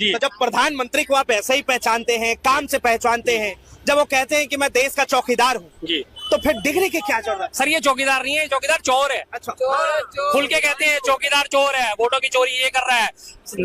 तो जब प्रधानमंत्री को आप ऐसे ही पहचानते हैं, काम से पहचानते हैं, जब वो कहते हैं कि मैं देश का चौकीदार हूँ, जी तो फिर डिग्री की क्या जरूरत? सर, ये चौकीदार नहीं है, चौकीदार चोर है। अच्छा, खुल के कहते हैं चौकीदार चोर है, वोटों की चोरी ये कर रहा है,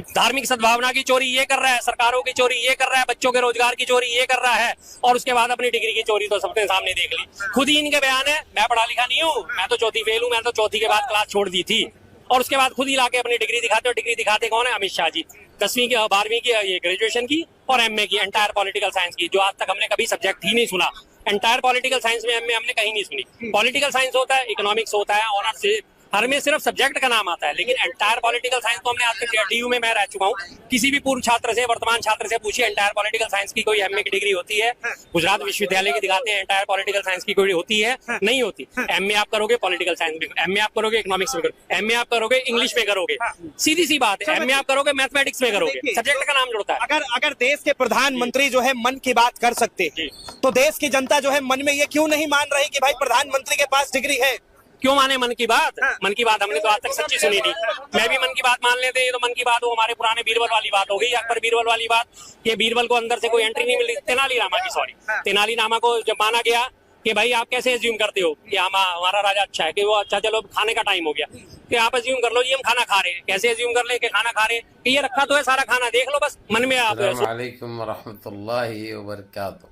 धार्मिक सद्भावना की चोरी ये कर रहा है, सरकारों की चोरी ये कर रहा है, बच्चों के रोजगार की चोरी ये कर रहा है, और उसके बाद अपनी डिग्री की चोरी तो सबके सामने देख ली। खुद ही इनके बयान है, मैं पढ़ा लिखा नहीं हूँ, मैं तो चौथी फेल हूँ, मैं तो चौथी के बाद क्लास छोड़ दी थी, और उसके बाद खुद ही लाके अपनी डिग्री दिखाते हो। डिग्री दिखाते कौन है? अमित शाह जी। 10वीं की 12वीं की ये ग्रेजुएशन की और एमए की, एंटायर पॉलिटिकल साइंस की, जो आज तक हमने कभी सब्जेक्ट ही नहीं सुना। एंटायर पॉलिटिकल साइंस में एमए हमने कहीं नहीं सुनी। पॉलिटिकल साइंस होता है, इकोनॉमिक्स होता है, ऑनर्स हर में सिर्फ सब्जेक्ट का नाम आता है, लेकिन एंटायर पॉलिटिकल साइंस तो हमने आज तक, डीयू में मैं रह चुका हूँ, किसी भी पूर्व छात्र से, वर्तमान छात्र से पूछिए एंटायर पॉलिटिकल साइंस की कोई एमए की डिग्री होती है? गुजरात विश्वविद्यालय की दिखाते हैं, एंटायर पॉलिटिकल साइंस की कोई होती है? नहीं होती। एमए आप करोगे पॉलिटिकल साइंस में, एमए आप करोगे इकोनॉमिक्स में करोगे, एमए आप करोगे इंग्लिश में करोगे, सीधी सी बात है। एमए आप करोगे मैथमेटिक्स में करोगे, सब्जेक्ट का नाम जुड़ता है। अगर देश के प्रधानमंत्री जो है मन की बात कर सकते हैं, तो देश की जनता जो है मन में ये क्यों नहीं मान रही कि भाई प्रधानमंत्री के पास डिग्री है? क्यों माने मन की बात? मन की बात हमने तो आज तक सच्ची सुनी थी। मैं भी मन की बात मान लेते, ये तो मन की बात हो, हमारे पुराने बीरबल वाली बात हो गई, अकबर बीरबल वाली बात। ये बीरबल को अंदर से कोई एंट्री नहीं मिली, तेनालीरामा की, सॉरी, तेनालीरामा को जब माना गया कि भाई आप कैसे एज्यूम करते हो कि हमारा राजा अच्छा है, कि वो अच्छा, चलो खाने का टाइम हो गया, कि आप एज्यूम कर लो जी हम खाना खा रहे हैं। कैसे एज्यूम कर ले कि खाना खा रहे हैं? कि ये रखा तो है सारा खाना, देख लो बस मन में आप। अस्सलाम वालेकुम रहमतुल्लाहि व बरकातहू।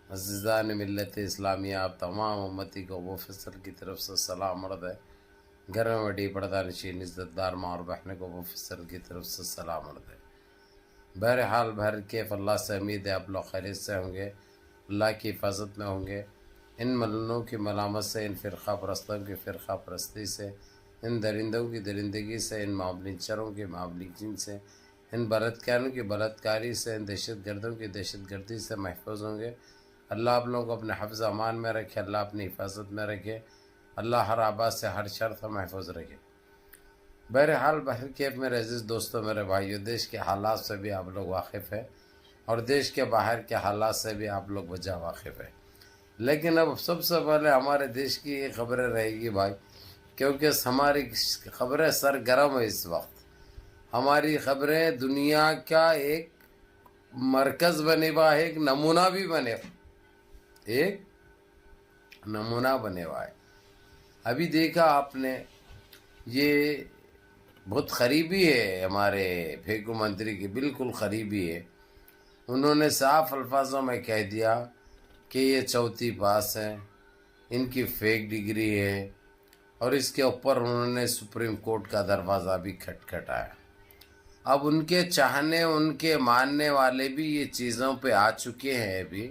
अज़ीज़ान मिल्लत इस्लामिया, आप तमाम उम्मती को मुफस्सल की तरफ से सलाम अर्ज़ है। घर में बड़ी पर्दा नशीन इज़्ज़तदार माँ और बहन को मुफस्सल की तरफ से सलाम अर्ज़ है। बहरहाल भर के अल्लाह से उम्मीद है आप लोग खैरियत से होंगे, अल्लाह की हिफाजत में होंगे। इन मलनों की मलामत से, इन फ़िरक़ा परस्तों की फ़िरक़ा परस्ती से, इन दरिंदों की दरिंदगी से, इन मामलिचरों की मामलिचिन से, इन बलात्कारियों की बलात्कारी से, इन दहशत गर्दों की दहशत गर्दी से महफूज होंगे। अल्लाह आप लोगों को अपने हफ्ज़ अमान में रखे, अल्लाह अपनी हिफाजत में रखे, अल्लाह हर आबाद से, हर शर से महफूज रखे। बहरहाल बहरकैफ मेरे अज़ीज़ दोस्तों, मेरे भाइयों, देश के हालात से भी आप लोग वाकिफ़ हैं और देश के बाहर के हालात से भी आप लोग वजह वाकिफ़ है। लेकिन अब सबसे पहले हमारे देश की ये खबरें रहेगी भाई, क्योंकि हमारी खबरें सरगर्म है इस वक्त। हमारी खबरें दुनिया का एक मरकज़ बने हुआ है, एक नमूना भी बने, एक नमूना बने हुआ है। अभी देखा आपने, ये बहुत करीबी है हमारे फेकू मंत्री की, बिल्कुल करीबी है। उन्होंने साफ अल्फाजों में कह दिया कि ये चौथी पास है, इनकी फेक डिग्री है, और इसके ऊपर उन्होंने सुप्रीम कोर्ट का दरवाज़ा भी खटखटाया। अब उनके चाहने, उनके मानने वाले भी ये चीज़ों पे आ चुके हैं अभी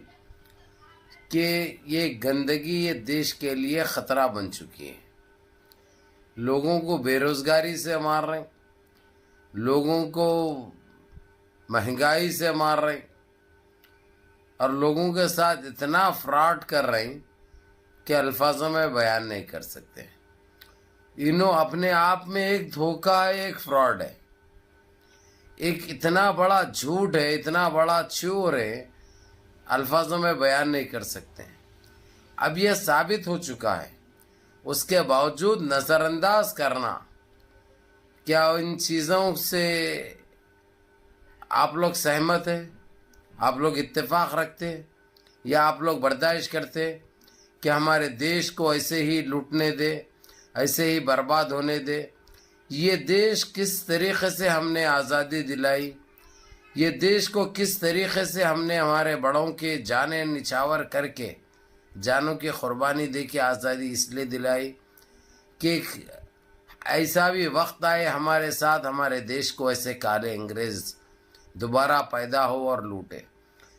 कि ये गंदगी ये देश के लिए ख़तरा बन चुकी है। लोगों को बेरोज़गारी से मार रहे हैं, लोगों को महंगाई से मार रहे हैं, और लोगों के साथ इतना फ्रॉड कर रहे हैं कि अल्फाजों में बयान नहीं कर सकते। इन्हों अपने आप में एक धोखा है, एक फ्रॉड है, एक इतना बड़ा झूठ है, इतना बड़ा चोर है, अल्फाजों में बयान नहीं कर सकते। अब यह साबित हो चुका है, उसके बावजूद नज़रअंदाज करना, क्या इन चीज़ों से आप लोग सहमत हैं? आप लोग इत्तेफाक रखते हैं, या आप लोग बर्दाश्त करते हैं कि हमारे देश को ऐसे ही लूटने दे, ऐसे ही बर्बाद होने दे? ये देश किस तरीक़े से हमने आज़ादी दिलाई, ये देश को किस तरीक़े से हमने हमारे बड़ों के जाने निछावर करके, जानों की क़ुरबानी दे के आज़ादी इसलिए दिलाई कि ऐसा भी वक्त आए हमारे साथ, हमारे देश को ऐसे काले अंग्रेज़ दोबारा पैदा हो और लूटे।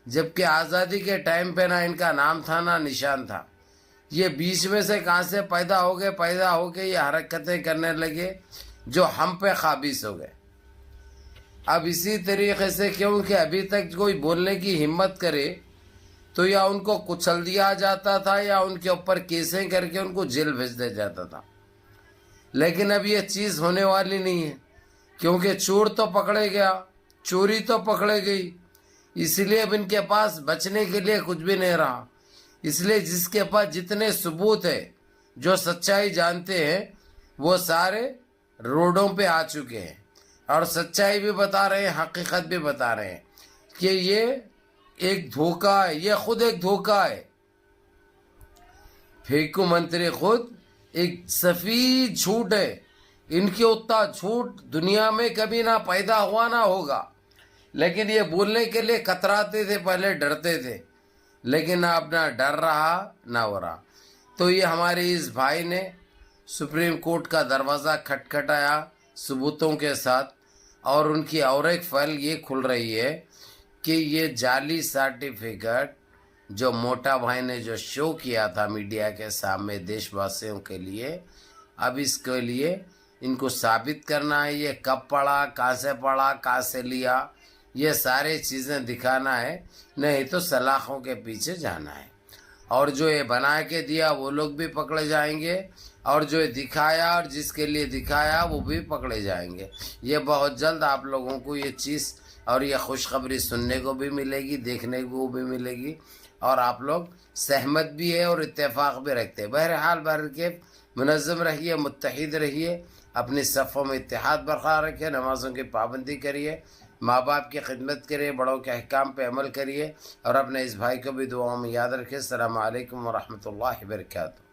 जबकि आज़ादी के टाइम पे ना इनका नाम था ना निशान था। ये बीच में से कहाँ से पैदा हो गए ये हरकतें करने लगे जो हम पे काबिज हो गए। अब इसी तरीके से क्योंकि अभी तक कोई बोलने की हिम्मत करे तो या उनको कुचल दिया जाता था या उनके ऊपर केसें करके उनको जेल भेज दिया जाता था। लेकिन अब ये चीज़ होने वाली नहीं है, क्योंकि चोर तो पकड़े गया, चोरी तो पकड़े गई, इसलिए अब इनके पास बचने के लिए कुछ भी नहीं रहा। इसलिए जिसके पास जितने सबूत है, जो सच्चाई जानते हैं, वो सारे रोडों पे आ चुके हैं। اور سچائی بھی بتا رہے ہیں, حقیقت بھی بتا رہے ہیں کہ یہ ایک دھوکہ ہے, یہ خود ایک دھوکہ ہے. پھیکو منتری خود ایک سفید جھوٹ ہے. ان کی اتنا جھوٹ دنیا میں کبھی نہ پیدا ہوا نہ ہوگا, لیکن یہ بولنے کے لیے کتراتے تھے, پہلے ڈرتے تھے, لیکن اب نہ ڈر رہا نہ ہو رہا. تو یہ ہمارے اس بھائی نے سپریم کورٹ کا دروازہ کھٹکھٹایا ثبوتوں کے ساتھ, اور ان کی اور ایک فائل یہ کھل رہی ہے کہ یہ جعلی سرٹیفکیٹ جو موٹا بھائی نے جو شو کیا تھا میڈیا کے سامنے دیش واسیوں کے لیے, اب اس کے لیے ان کو ثابت کرنا ہے یہ کب پڑھا, کہاں سے لیا, یہ سارے چیزیں دکھانا ہے, نہیں تو سلاخوں کے پیچھے جانا ہے. اور جو یہ بنا کے دیا وہ لوگ بھی پکڑے جائیں گے, اور جو یہ دکھایا اور جس کے لیے دکھایا وہ بھی پکڑے جائیں گے. یہ بہت جلد آپ لوگوں کو یہ چیز اور یہ خوشخبری سننے کو بھی ملے گی, دیکھنے کو بھی ملے گی, اور آپ لوگ سہمت بھی ہے اور اتفاق بھی رکھتے ہیں. بہرحال بہرکیف منظم رہیے, متحد رہیے, اپنی صفوں میں اتحاد برقرار رکھیے, نمازوں کی پابندی کریے, ماں باپ کی خدمت کریے, بڑوں کے احکام پہ عمل کریے, اور اپنے اس بھائی کو بھی دعاؤں میں یاد رکھیے. السلام علیکم ورحمۃ اللہ وبرکاتہ.